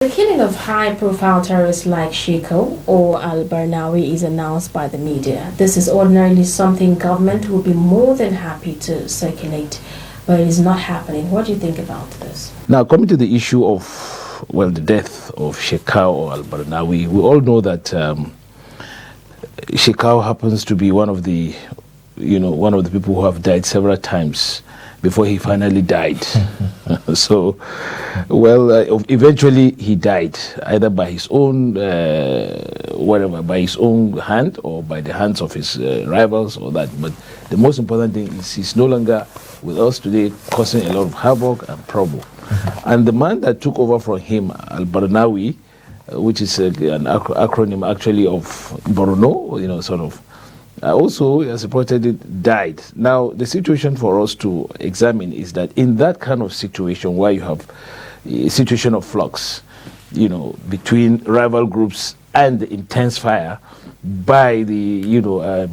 The killing of high-profile terrorists like Shiko or Al-Barnawi is announced by the media. This is ordinarily something government would be more than happy to circulate, but it is not happening. What do you think about this? Now, coming to the issue of, well, the death of Shekau or Al-Barnawi, we all know that Shekau happens to be one of the people who have died several times before he finally died. So, well, eventually he died either by his own, by his own hand or by the hands of his rivals or that. But the most important thing is he's no longer with us today, causing a lot of havoc and trouble. And the man that took over from him, Al-Barnawi, which is an acronym actually of Borno, sort of, also, as reported, died. Now, the situation for us to examine is that in that kind of situation where you have a situation of flux, between rival groups and the intense fire by the,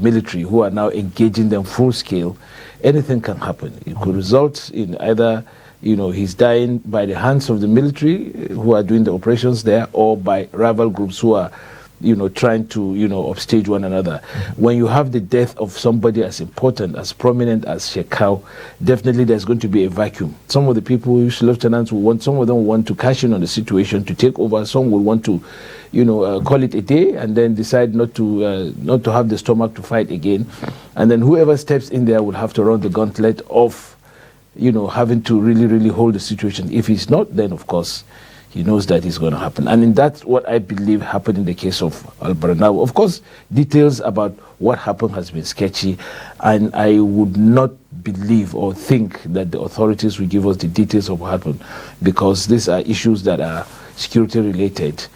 military who are now engaging them full scale, anything can happen. It could result in either, he's dying by the hands of the military who are doing the operations there, or by rival groups who are trying to, upstage one another. When you have the death of somebody as important, as prominent as Shekau, definitely there's going to be a vacuum. Some of the people, lieutenants, some of them want to cash in on the situation, to take over. Some will want to, call it a day and then decide not to have the stomach to fight again. And then whoever steps in there will have to run the gauntlet of, having to really, really hold the situation. If he's not, then of course, he knows that it's going to happen. And that's what I believe happened in the case of Al-Barnawi. Of course, details about what happened has been sketchy, and I would not believe or think that the authorities will give us the details of what happened, because these are issues that are security related.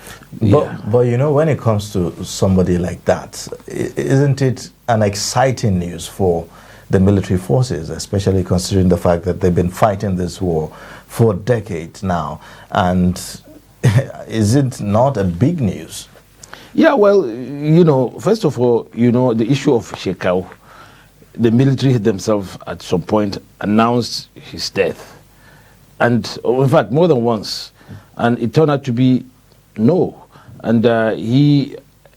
But when it comes to somebody like that, isn't it an exciting news for the military forces, especially considering the fact that they've been fighting this war for decades now? And is it not a big news? Yeah, well, first of all, the issue of Shekau, the military themselves at some point announced his death. And in fact, more than once. And it turned out to be no. And he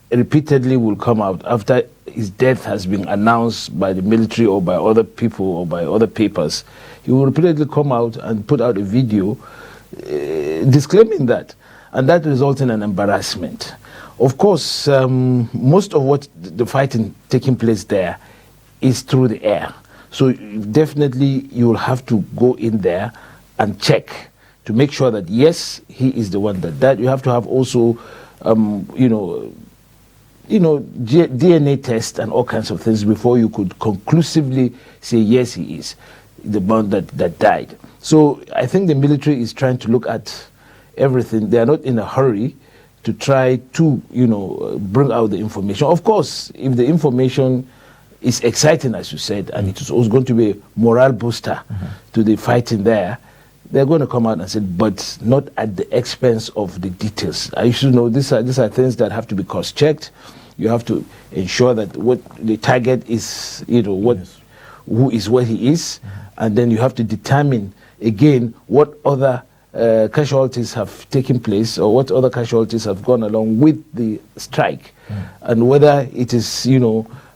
repeatedly will come out after his death has been announced by the military or by other people or by other papers. He will repeatedly come out and put out a video disclaiming that, and that results in an embarrassment. Of course, most of what the fighting taking place there is through the air, so definitely you will have to go in there and check to make sure that yes, he is the one that died. You have to have also DNA test and all kinds of things before you could conclusively say yes, he is the one that died. So I think the military is trying to look at everything. They are not in a hurry to try to bring out the information. Of course, if the information is exciting, as you said, and it is also going to be a morale booster to the fighting there, they're going to come out and say, but not at the expense of the details. I should know these are things that have to be cross-checked. You have to ensure that what the target is, who is where he is, and then you have to determine again what other casualties have taken place, or what other casualties have gone along with the strike, and whether it is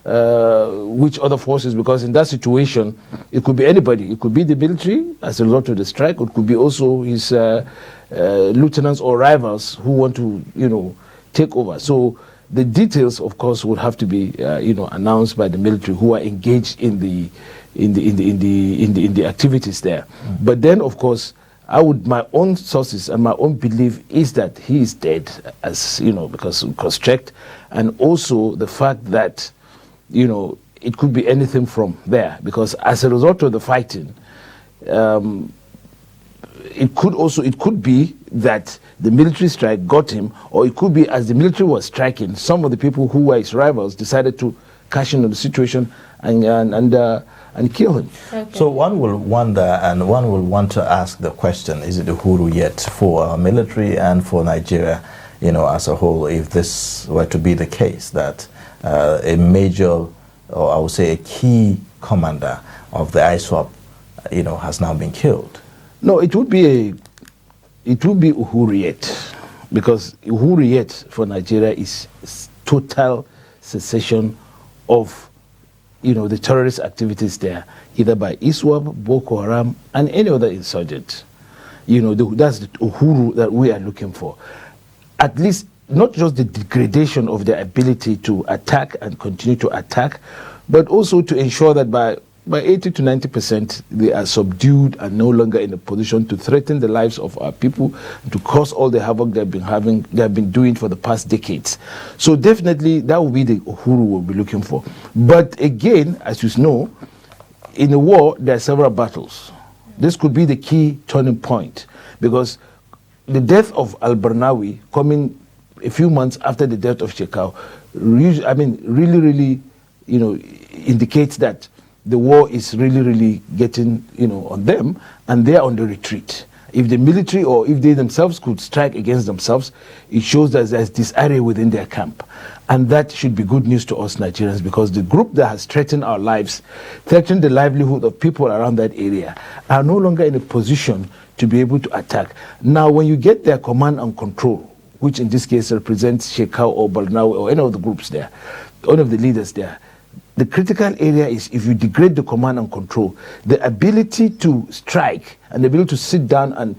which other forces, because in that situation, it could be anybody. It could be the military as a result of the strike. It could be also his lieutenants or rivals who want to, take over. So the details, of course, would have to be, announced by the military who are engaged in the activities there. But then, of course, my own sources and my own belief is that he is dead, as because cross-checked, and also the fact that it could be anything from there, because as a result of the fighting, it could be that the military strike got him, or it could be as the military was striking, some of the people who were his rivals decided to cash in on the situation and kill him. Okay. So one will wonder, and one will want to ask the question: is it uhuru yet for our military and for Nigeria, as a whole, if this were to be the case, that a major, or I would say a key commander of the Iswap, has now been killed? No, it would be uhuru yet. because Uhuru for Nigeria is total cessation of, the terrorist activities there, either by Iswap, Boko Haram, and any other insurgent. That's the Uhuru that we are looking for. At least not just the degradation of their ability to attack and continue to attack, but also to ensure that by 80 to 90% they are subdued and no longer in a position to threaten the lives of our people, to cause all the havoc they have been doing for the past decades. So definitely that will be the Uhuru we'll be looking for. But again, as you know, in a war there are several battles. This could be the key turning point, because the death of Al-barnawi, coming a few months after the death of Shekau, really indicates that the war is really getting, on them, and they are on the retreat. If the military or if they themselves could strike against themselves, it shows that there's disarray within their camp. And that should be good news to us Nigerians, because the group that has threatened our lives, threatened the livelihood of people around that area, are no longer in a position to be able to attack. Now, when you get their command and control, which in this case represents Shekau or Barnawi or any of the groups there, one of the leaders there, the critical area is if you degrade the command and control, the ability to strike and the ability to sit down and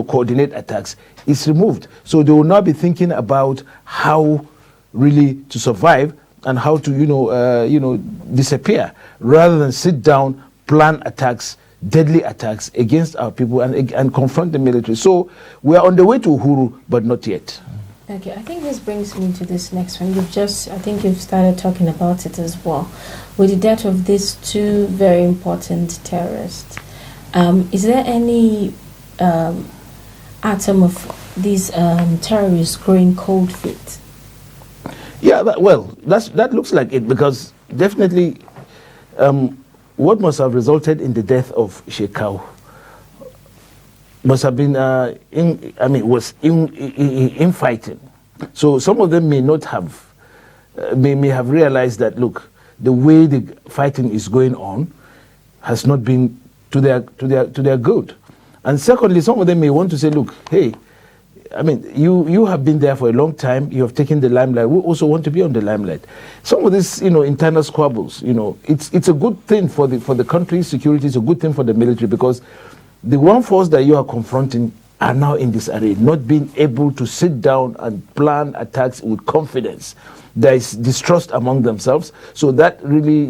coordinate attacks is removed. So they will now be thinking about how really to survive and how to disappear, rather than sit down, plan attacks, deadly attacks against our people and confront the military. So we are on the way to Uhuru, but not yet. Okay, I think this brings me to this next one. I think you've started talking about it as well. With the death of these two very important terrorists, is there any atom of these terrorists growing cold feet? Yeah, that looks like it, because definitely what must have resulted in the death of Shekau must have been infighting. So some of them may not have, may have realized that, look, the way the fighting is going on has not been to their good. And secondly, some of them may want to say, look, hey, you have been there for a long time, you have taken the limelight, we also want to be on the limelight. Some of this, internal squabbles, it's a good thing for the country's security, it's a good thing for the military, because the one force that you are confronting are now in disarray, not being able to sit down and plan attacks with confidence. There is distrust among themselves. So that really,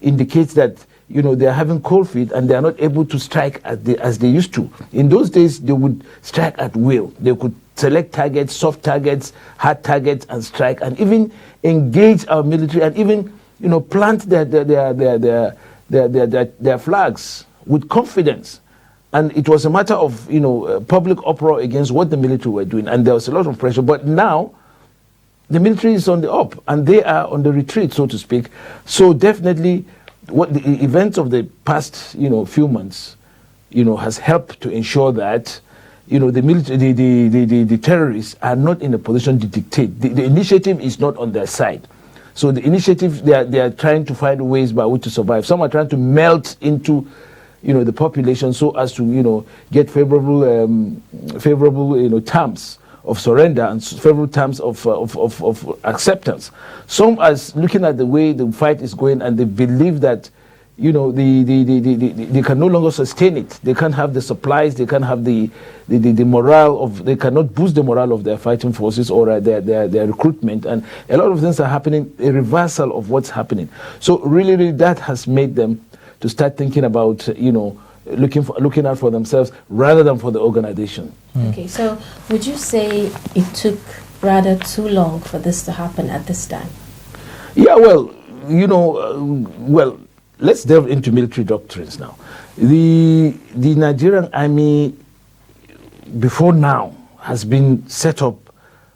indicates that, they are having cold feet and they are not able to strike as they used to. In those days, they would strike at will. They could select targets, soft targets, hard targets, and strike, and even engage our military, and even, plant their flags with confidence. And it was a matter of, public uproar against what the military were doing. And there was a lot of pressure. But now, the military is on the up, and they are on the retreat, so to speak. So definitely, what the events of the past, few months, has helped to ensure that, the military, the terrorists are not in a position to dictate. The initiative is not on their side. So the initiative, they are trying to find ways by which to survive. Some are trying to melt into the population, so as to get favorable terms of surrender and favorable terms of acceptance. Some are looking at the way the fight is going, and they believe that they can no longer sustain it. They can't have the supplies. They can't have the morale of. They cannot boost the morale of their fighting forces or their recruitment, and a lot of things are happening. A reversal of what's happening. So really, that has made them to start thinking about, looking out for themselves rather than for the organization. Okay, so would you say it took rather too long for this to happen at this time? Yeah, well, let's delve into military doctrines now. The Nigerian army, before now, has been set up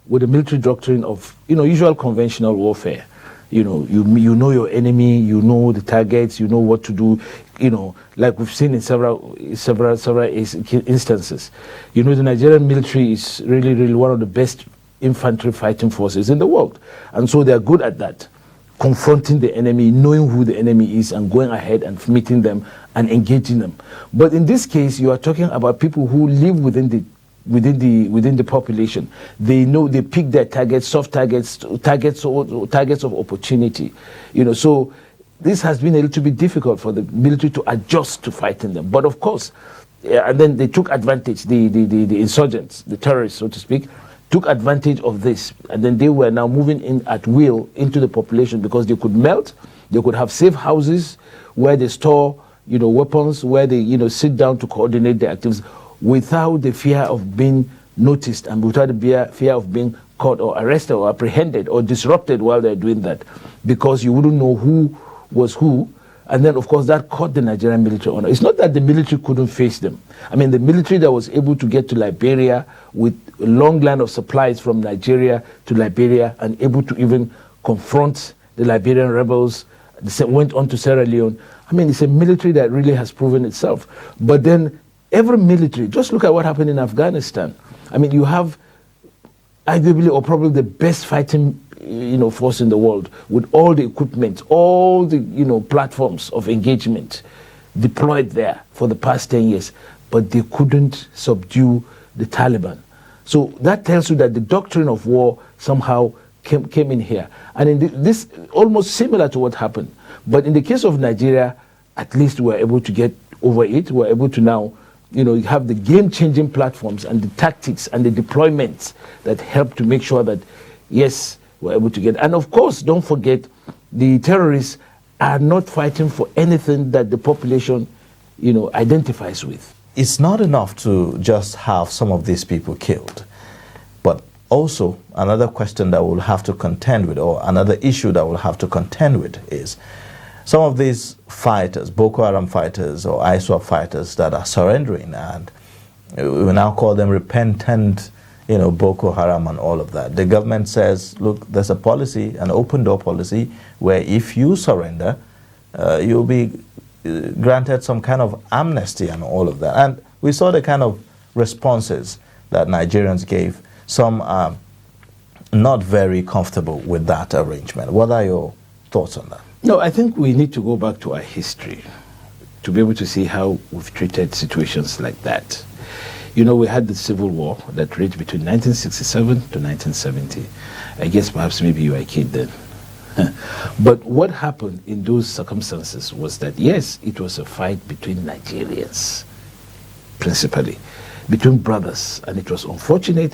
with a military doctrine of, usual conventional warfare. You know your enemy, you know the targets, you know what to do, like we've seen in several instances. The Nigerian military is really one of the best infantry fighting forces in the world. And so they're good at that, confronting the enemy, knowing who the enemy is, and going ahead and meeting them and engaging them. But in this case, you are talking about people who live within within the population. They know they pick their targets, soft targets, targets of opportunity. So this has been a little bit difficult for the military to adjust to fighting them. But of course, and then they took advantage. The insurgents, the terrorists, so to speak, took advantage of this, and then they were now moving in at will into the population because they could melt. They could have safe houses where they store, weapons, where they, sit down to coordinate their activities without the fear of being noticed and without the fear of being caught or arrested or apprehended or disrupted while they're doing that, because you wouldn't know who was who. And then, of course, that caught the Nigerian military on. It's not that the military couldn't face them. I mean, the military that was able to get to Liberia with a long line of supplies from Nigeria to Liberia and able to even confront the Liberian rebels, went on to Sierra Leone. I mean, it's a military that really has proven itself. But then every military, just look at what happened in Afghanistan. I mean, you have arguably or probably the best fighting force in the world with all the equipment, all the platforms of engagement deployed there for the past 10 years, but they couldn't subdue the Taliban. So that tells you that the doctrine of war somehow came in here. And in this almost similar to what happened. But in the case of Nigeria, at least we're able to get over it. We're able to now have the game-changing platforms and the tactics and the deployments that help to make sure that, yes, we're able to get. And of course, don't forget, the terrorists are not fighting for anything that the population, identifies with. It's not enough to just have some of these people killed, but also another question that we'll have to contend with, or another issue that we'll have to contend with, is some of these fighters, Boko Haram fighters or Iswap fighters that are surrendering, and we now call them repentant, Boko Haram and all of that. The government says, look, there's a policy, an open door policy, where if you surrender, you'll be granted some kind of amnesty and all of that. And we saw the kind of responses that Nigerians gave. Some are not very comfortable with that arrangement. What are your thoughts on that? No, I think we need to go back to our history to be able to see how we've treated situations like that. We had the Civil War that raged between 1967 to 1970. I guess perhaps maybe you were a kid then. But what happened in those circumstances was that, yes, it was a fight between Nigerians, principally, between brothers, and it was unfortunate.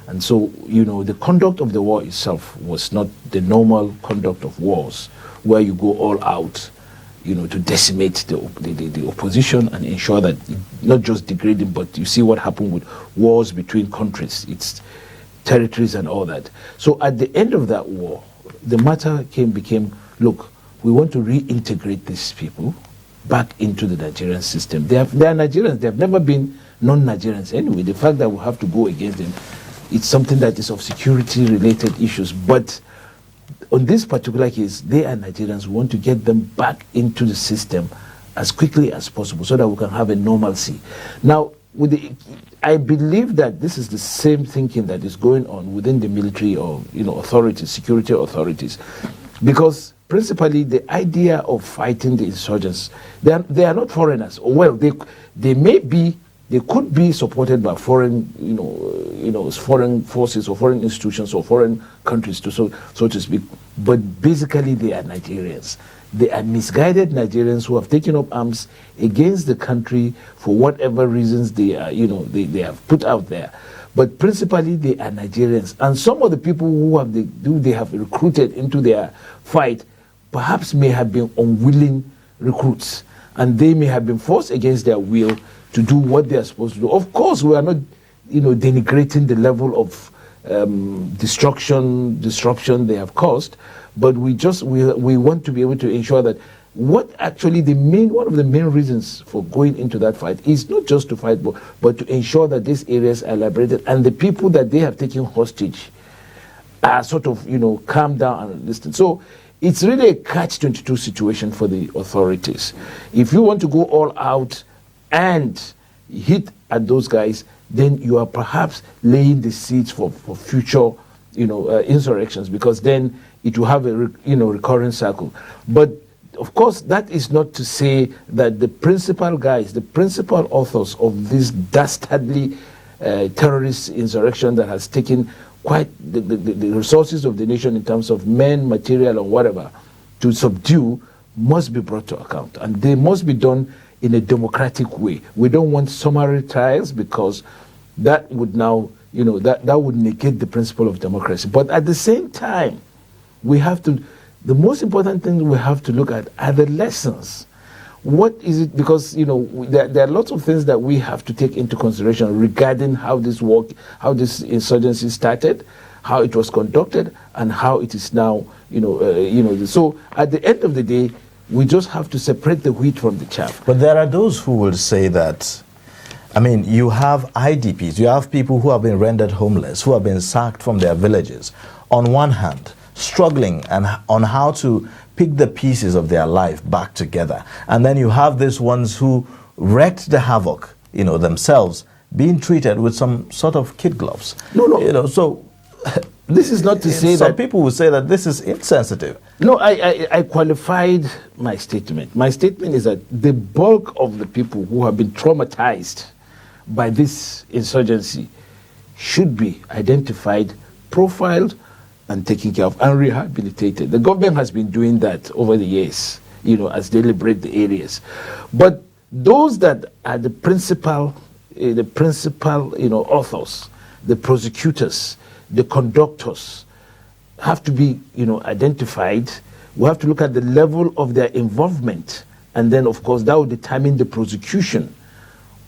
And so, the conduct of the war itself was not the normal conduct of wars, where you go all out, to decimate the opposition and ensure that not just degrading, but you see what happened with wars between countries, its territories and all that. So at the end of that war, the matter became, look, we want to reintegrate these people back into the Nigerian system. They are Nigerians. They have never been non-Nigerians anyway. The fact that we have to go against them, it's something that is of security-related issues. But on this particular case, they are Nigerians. We want to get them back into the system as quickly as possible so that we can have a normalcy. Now, I believe that this is the same thinking that is going on within the military or authorities, security authorities, because principally the idea of fighting the insurgents, they are not foreigners. Well, they could be supported by foreign, foreign forces or foreign institutions or foreign countries, so to speak. But basically, they are Nigerians. They are misguided Nigerians who have taken up arms against the country for whatever reasons they are, they have put out there. But principally, they are Nigerians. And some of the people who they have recruited into their fight perhaps may have been unwilling recruits, and they may have been forced against their will to do what they are supposed to do. Of course, we are not, denigrating the level of disruption they have caused, but we want to be able to ensure that what actually one of the main reasons for going into that fight is not just to fight, but to ensure that these areas are liberated and the people that they have taken hostage are sort of, calm down and listen. So it's really a catch-22 situation for the authorities. If you want to go all out and hit at those guys, then you are perhaps laying the seeds for future, insurrections, because then it will have a recurring cycle. But of course, that is not to say that the principal guys, the principal authors of this dastardly terrorist insurrection that has taken quite the resources of the nation in terms of men, material, and whatever to subdue must be brought to account. And they must be done in a democratic way. We don't want summary trials because that would now, that would negate the principle of democracy. But at the same time, the most important thing we have to look at are the lessons. What is it? Because there are lots of things that we have to take into consideration regarding how this insurgency started, how it was conducted, and how it is now. So at the end of the day, we just have to separate the wheat from the chaff. But there are those who will say that, you have IDPs, you have people who have been rendered homeless, who have been sacked from their villages, on one hand, struggling and on how to pick the pieces of their life back together. And then you have these ones who wreaked the havoc, themselves, being treated with some sort of kid gloves. No. So this is not to say that some people will say that this is insensitive. No, I qualified my statement. My statement is that the bulk of the people who have been traumatized by this insurgency should be identified, profiled, and taken care of and rehabilitated. The government has been doing that over the years, as they liberate the areas. But those that are the principal, authors, the prosecutors, the conductors, have to be, identified. We have to look at the level of their involvement, and then, of course, that will determine the prosecution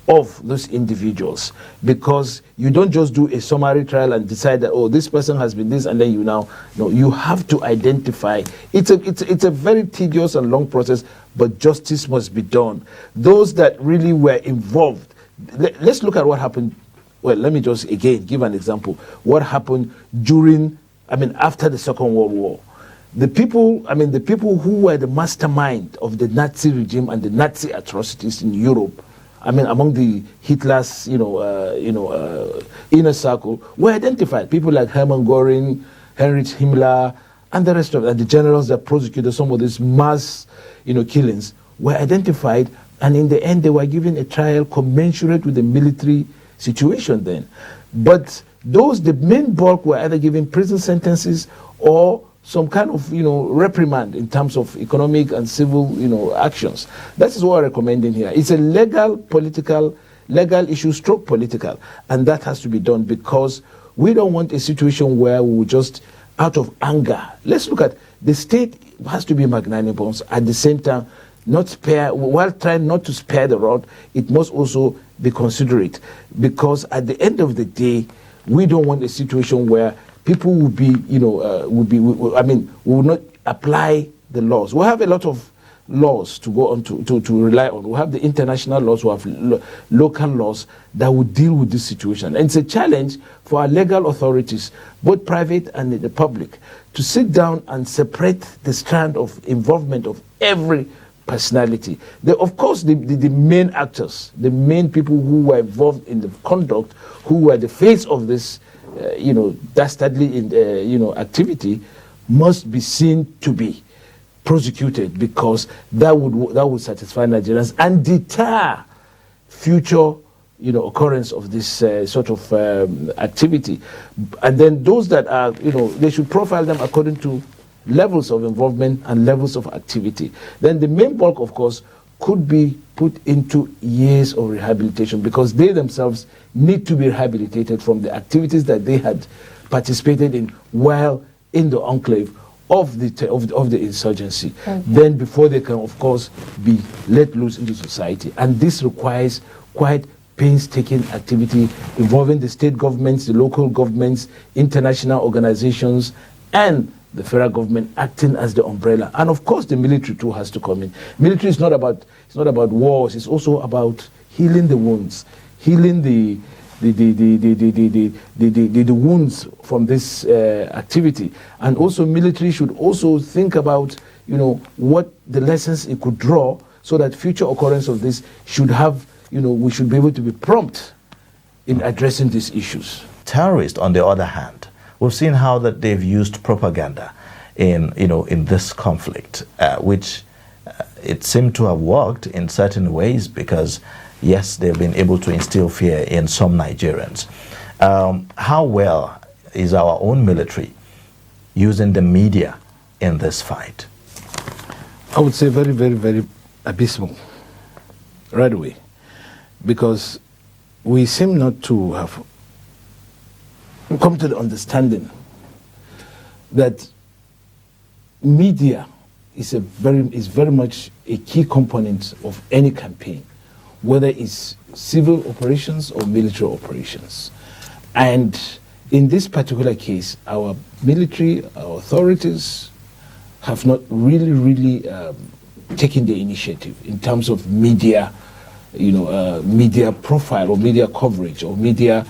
of those individuals, because you don't just do a summary trial and decide that, oh, this person has been this, and then you have to identify. It's a very tedious and long process, but justice must be done. Those that really were involved, let's look at what happened. Well, let me just again give an example. What happened after the Second World War? The people who were the mastermind of the Nazi regime and the Nazi atrocities in Europe, among the Hitler's, inner circle, were identified. People like Hermann Göring, Heinrich Himmler, and the rest of them, the generals that prosecuted some of these mass, killings, were identified, and in the end, they were given a trial commensurate with the military situation then. But the main bulk were either given prison sentences or some kind of, reprimand in terms of economic and civil, actions. That is what I'm recommending here. It's a legal issue, stroke political, and that has to be done because we don't want a situation where we will just, out of anger. Let's look at the state has to be magnanimous at the same time, while trying not to spare the rod. It must also be considerate, because at the end of the day, we don't want a situation where people will not apply the laws. We have a lot of laws to go on to rely on. We have the international laws, we have local laws that will deal with this situation. And it's a challenge for our legal authorities, both private and the public, to sit down and separate the strand of involvement of every personality. Of course, the main actors, the main people who were involved in the conduct, who were the face of this dastardly activity, must be seen to be prosecuted, because that would satisfy Nigerians and deter future occurrence of this sort of activity. And then those that are, they should profile them according to levels of involvement and levels of activity. Then the main bulk, of course, could be put into years of rehabilitation, because they themselves need to be rehabilitated from the activities that they had participated in while in the enclave of the insurgency. Okay. Then before they can, of course, be let loose into society. And this requires quite painstaking activity involving the state governments, the local governments, international organizations, and the federal government acting as the umbrella. And of course the military too has to come in. Military is not about wars, it's also about healing the wounds, healing the wounds from this activity. And also military should also think about what the lessons it could draw, so that future occurrence of this should have, we should be able to be prompt in addressing these issues. Terrorists, on the other hand, we've seen how that they've used propaganda in this conflict, which it seemed to have worked in certain ways, because yes, they've been able to instill fear in some Nigerians. How well is our own military using the media in this fight? I would say very, very, very abysmal right away, because we seem not to have come to the understanding that media is very much a key component of any campaign, whether it's civil operations or military operations. And in this particular case, our military, our authorities have not really taken the initiative in terms of media, media profile or media coverage or media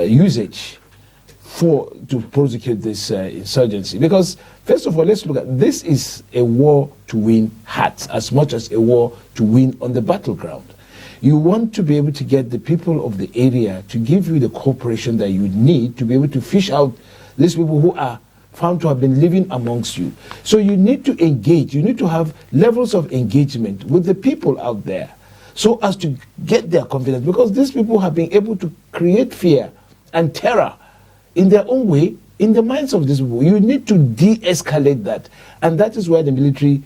usage to prosecute this insurgency. Because first of all, let's look at this is a war to win hearts as much as a war to win on the battleground. You want to be able to get the people of the area to give you the cooperation that you need to be able to fish out these people who are found to have been living amongst you. So you need to engage, you need to have levels of engagement with the people out there so as to get their confidence, because these people have been able to create fear and terror in their own way in the minds of these people. You need to de-escalate that, and that is where the military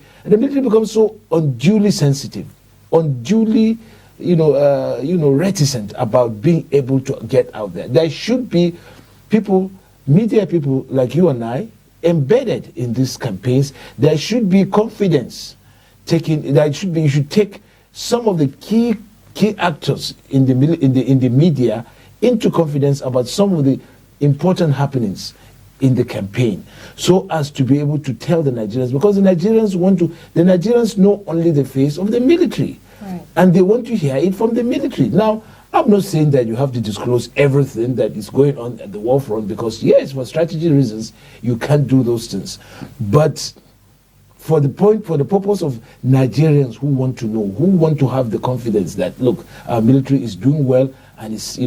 becomes so unduly sensitive, unduly reticent about being able to get out there. There should be people, media people like you and I, embedded in these campaigns. There should be confidence taken. You should take some of the key actors in the media into confidence about some of the important happenings in the campaign, so as to be able to tell the Nigerians, because the Nigerians know only the face of the military. Right. And they want to hear it from the military. Now, I'm not saying that you have to disclose everything that is going on at the war front, because yes, for strategy reasons, you can't do those things. But for the purpose of Nigerians who want to know, who want to have the confidence that, look, our military is doing well, and it's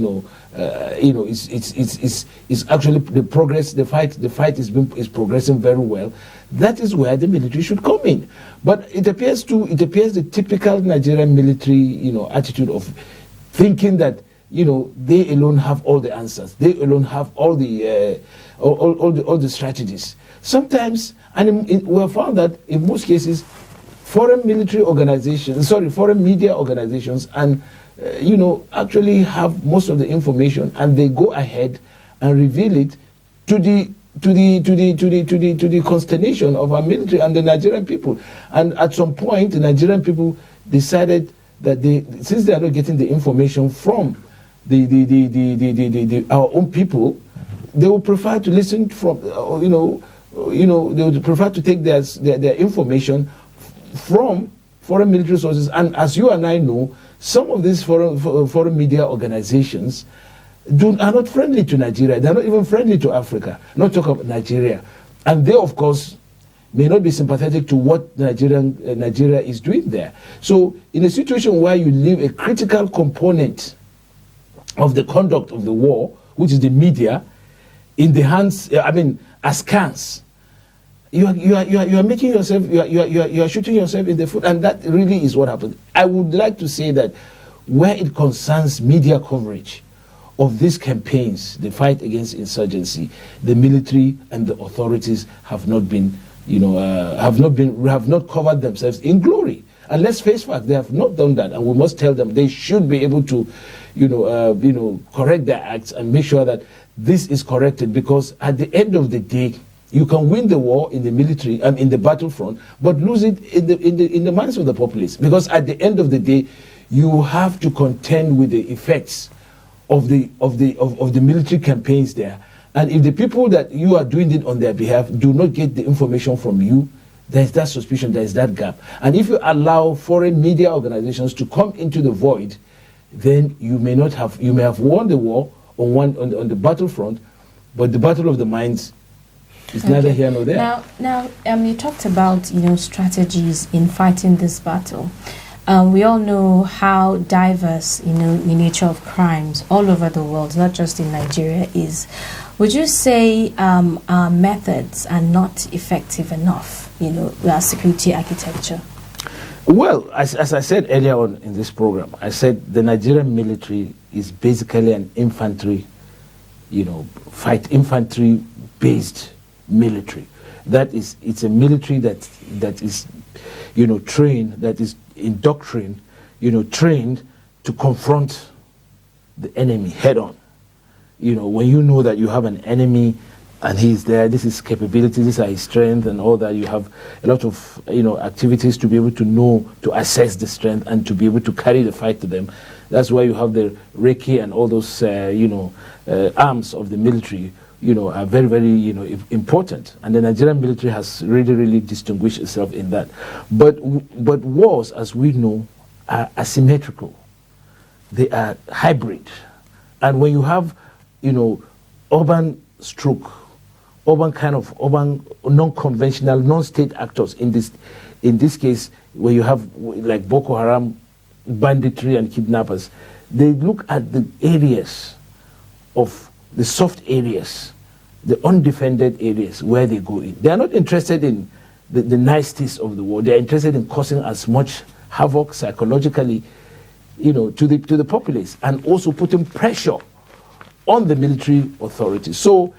actually the progress, the fight is progressing very well. That is where the military should come in. But it appears the typical Nigerian military, attitude of thinking that, they alone have all the answers. They alone have all the strategies. Sometimes, and we have found that in most cases, foreign media organizations, and actually have most of the information, and they go ahead and reveal it to the consternation of our military and the Nigerian people. And at some point, the Nigerian people decided that since they are not getting the information from our own people, they would prefer to listen from they would prefer to take their information from foreign military sources. And as you and I know, some of these foreign media organizations are not friendly to Nigeria. They're not even friendly to Africa, not talk about Nigeria. And they, of course, may not be sympathetic to what Nigeria is doing there. So in a situation where you leave a critical component of the conduct of the war, which is the media, in the hands, askance, you are making yourself, you are shooting yourself in the foot, and that really is what happened. I would like to say that where it concerns media coverage of these campaigns, the fight against insurgency, the military and the authorities have not covered themselves in glory. And let's face fact, they have not done that, and we must tell them they should be able to, correct their acts and make sure that this is corrected, because at the end of the day, you can win the war in the military and in the battlefront, but lose it in the minds of the populace. Because at the end of the day, you have to contend with the effects of the military campaigns there. And if the people that you are doing it on their behalf do not get the information from you, there's that suspicion, there's that gap. And if you allow foreign media organizations to come into the void, then you may have won the war on the battlefront, but the battle of the minds is neither here nor there. Now, you talked about strategies in fighting this battle. We all know how diverse the nature of crimes all over the world, not just in Nigeria, is. Would you say our methods are not effective enough? Our security architecture. Well, as I said earlier on in this program, I said the Nigerian military is basically an infantry, infantry-based military. That is, it's a military that is, trained, that is in doctrine, trained to confront the enemy head on. When you know that you have an enemy and he's there, this is capability, these are his strength and all that, you have a lot of, activities to be able to know, to assess the strength and to be able to carry the fight to them. That's why you have the Reiki and all those, arms of the military, are very, very, important. And the Nigerian military has really, really distinguished itself in that. But wars, as we know, are asymmetrical. They are hybrid. And when you have, urban non-conventional, non-state actors in this case, where you have like Boko Haram, banditry and kidnappers, they look at the areas of the soft areas, the undefended areas where they go in. They are not interested in the niceties of the war. They are interested in causing as much havoc psychologically, to the populace, and also putting pressure on the military authorities. So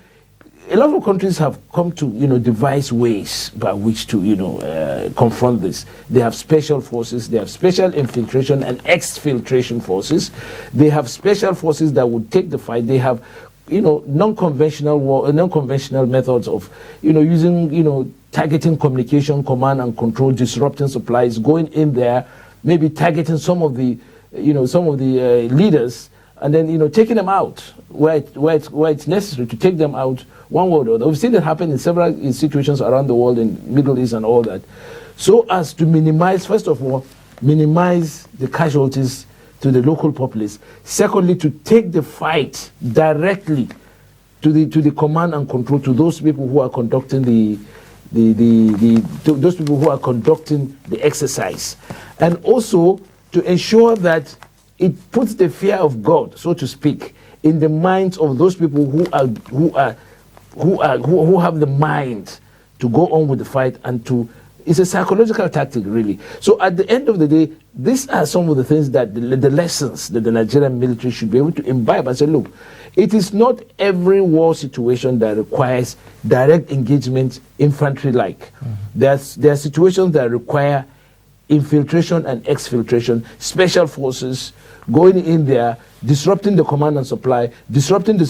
a lot of countries have come to, devise ways by which to, confront this. They have special forces, they have special infiltration and exfiltration forces. They have special forces that would take the fight. They have, non-conventional methods of, using, targeting communication, command and control, disrupting supplies, going in there, maybe targeting some of the, leaders, and then, taking them out where it's necessary to take them out, one way or the other. We've seen it happen in several situations around the world, in Middle East and all that, so as to minimize, first of all, minimize the casualties to the local populace. Secondly, to take the fight directly to the command and control, to those people who are conducting those people who are conducting the exercise, and also to ensure that it puts the fear of God, so to speak, in the minds of those people who have the mind to go on with the fight, and it's a psychological tactic, really. So at the end of the day, these are some of the things that the lessons that the Nigerian military should be able to imbibe and say, look, it is not every war situation that requires direct engagement, infantry-like. Mm-hmm. There are situations that require infiltration and exfiltration, special forces going in there, disrupting the command and supply, disrupting the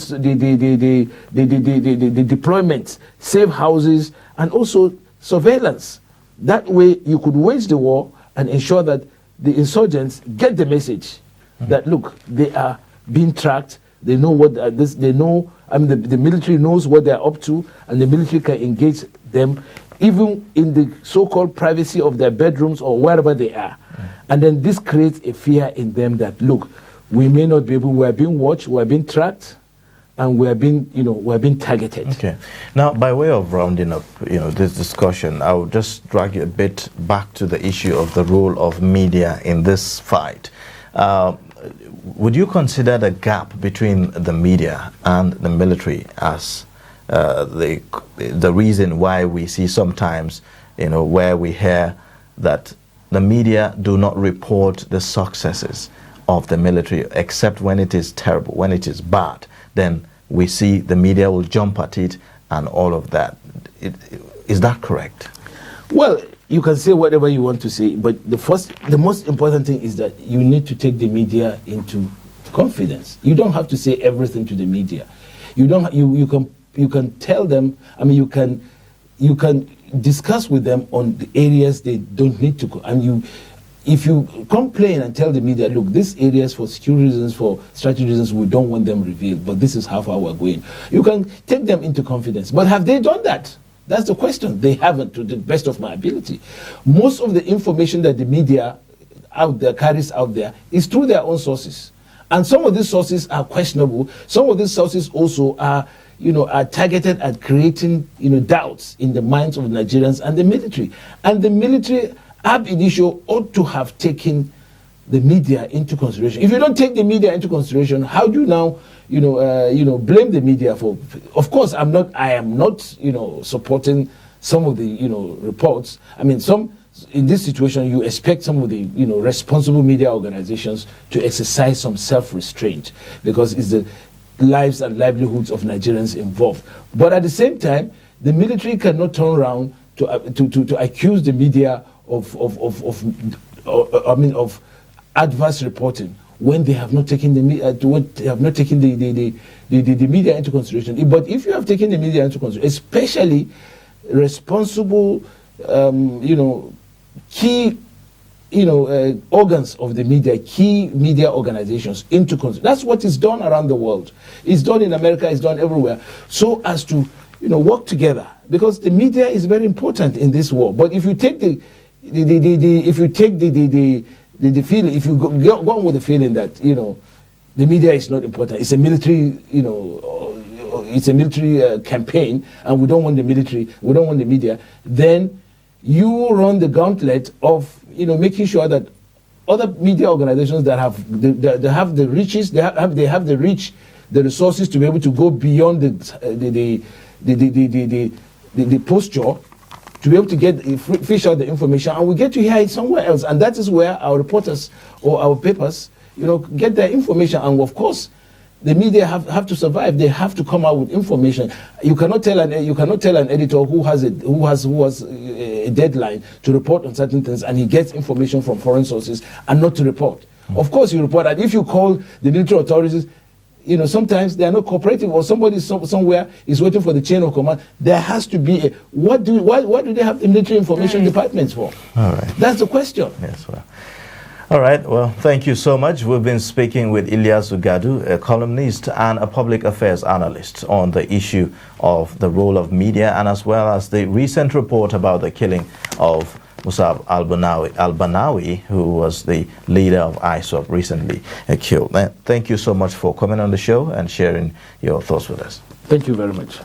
deployments, safe houses, and also surveillance. That way you could wage the war and ensure that the insurgents get the message that, look, they are being tracked, they know what they know, the military knows what they're up to, and the military can engage them even in the so-called privacy of their bedrooms or wherever they are. And then this creates a fear in them that, look, we may not be able, we are being watched, we are being tracked, and we are being targeted. Okay. Now, by way of rounding up, this discussion, I will just drag you a bit back to the issue of the role of media in this fight. Would you consider the gap between the media and the military as the reason why we see sometimes, where we hear that the media do not report the successes of the military except when it is terrible, when it is bad, then we see the media will jump at it and all of that. Is that correct? Well, you can say whatever you want to say, but the most important thing is that you need to take the media into confidence. You don't have to say everything to the media. You can tell them, you can discuss with them on the areas they don't need to go. And if you complain and tell the media, look, these areas for security reasons, for strategy reasons, we don't want them revealed, but this is how far we're going. You can take them into confidence. But have they done that? That's the question. They haven't, to the best of my ability. Most of the information that the media out there carries out there is through their own sources. And some of these sources are questionable. Some of these sources also are targeted at creating, doubts in the minds of the Nigerians and the military. And the military, ab initio, ought to have taken the media into consideration. If you don't take the media into consideration, how do you now, blame the media for? Of course, I am not, supporting some of the, reports. Some in this situation, you expect some of the responsible media organizations to exercise some self-restraint, because it's the lives and livelihoods of Nigerians involved. But at the same time, the military cannot turn around to accuse the media of adverse reporting when they have not taken the media into consideration. But if you have taken the media into consideration, especially responsible, key, organs of the media, key media organizations into consideration. That's what is done around the world. It's done in America. It's done everywhere, so as to work together, because the media is very important in this war. But if you take the feeling, if you go on with the feeling that the media is not important, it's a military, it's a military campaign, and we don't want the military, we don't want the media, then you run the gauntlet of making sure that other media organizations that have the riches, they have the reach, the resources to be able to go beyond the posture, to be able to fish out the information, and we get to hear it somewhere else. And that is where our reporters or our papers get their information. And of course, the media have to survive. They have to come out with information. You cannot tell an editor who has a deadline to report on certain things, and he gets information from foreign sources and not to report. Of course, you report. And if you call the military authorities, sometimes they are not cooperative, or somebody somewhere is waiting for the chain of command. There has to be what do they have the military information departments for? All right. That's the question. Yes, well. All right, well, thank you so much. We've been speaking with ILIYASU GADU, a columnist and a public affairs analyst, on the issue of the role of media, and as well as the recent report about the killing of Musab Al-barnawi, who was the leader of Iswap, recently killed. Thank you so much for coming on the show and sharing your thoughts with us. Thank you very much.